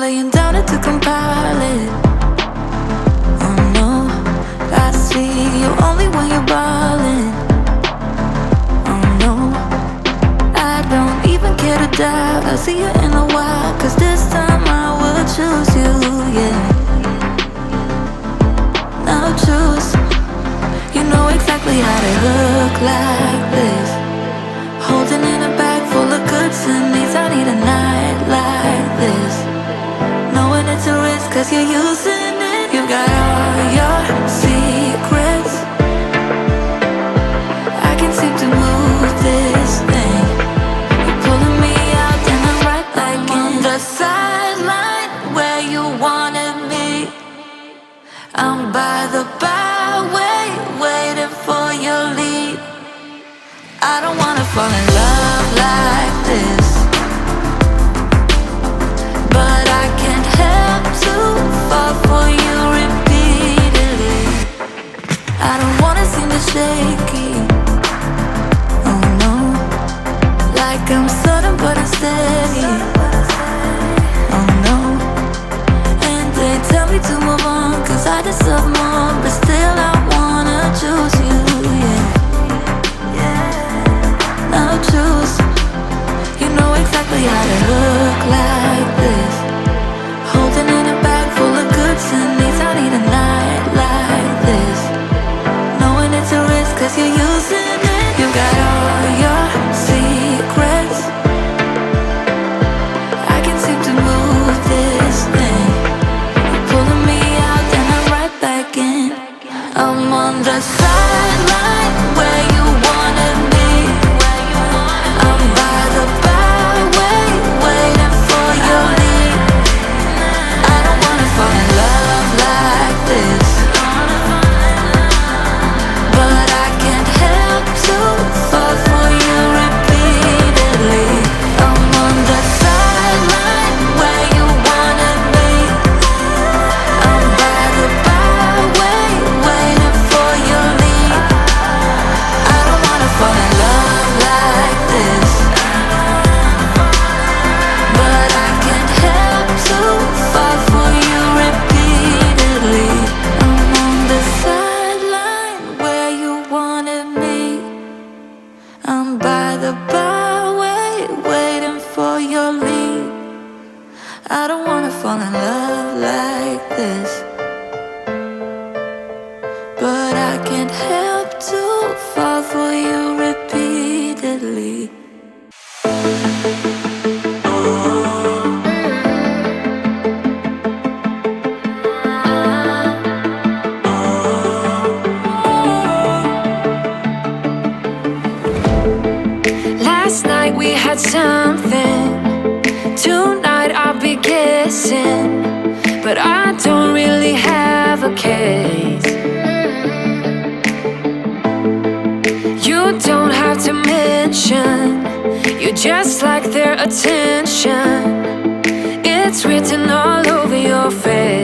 laying down it to compile it. Oh no, I see you only when you're ballin'. Oh no, I don't even care to doubt. I'll see you in a while, 'cause this time I will choose you, yeah. Now choose. You know exactly how to look like this. Holding in a bag full of goods and needs. I need a night like this. Knowing it's a risk 'cause you're using it. You got all your secrets. I can seem to move this thing. You're pulling me out and I'm right back in. The sideline where you wanted me. I'm by the byway, waiting for your lead. I don't wanna fall in love like this, but I can't help to fall for you repeatedly. I don't wanna seem to shaky. Oh no, like I'm sudden but I'm steady. Oh no, and they tell me to move on 'cause I deserve more, but still I wanna choose you, yeah. Now choose. You know exactly how to look like this. Holding in a bag full of goods and needs. I need a night like this. Knowing it's a risk 'cause you're using it. You got all your secrets. I can seem to move this thing. You're pulling me out and I'm right back in. I'm on the sideline where you wanted me. I'm by the byway, waiting for your lead. I don't wanna fall in love like this, but I can't help to fall for you repeatedly. I'm on the sideline where you wanted me. I'm by the byway, waiting for your lead. I don't wanna fall in love like this, but I can't help to fall for you repeatedly. I'm on the sideline where you wanted me. I'm by the byway, waiting for your lead. I don't wanna fall in love like this, but I can't help to fall for you repeatedly. Last night we had something. Tonight I'll be guessing, but I don't really have a case. You don't have to mention, you just like their attention. It's written all over your face.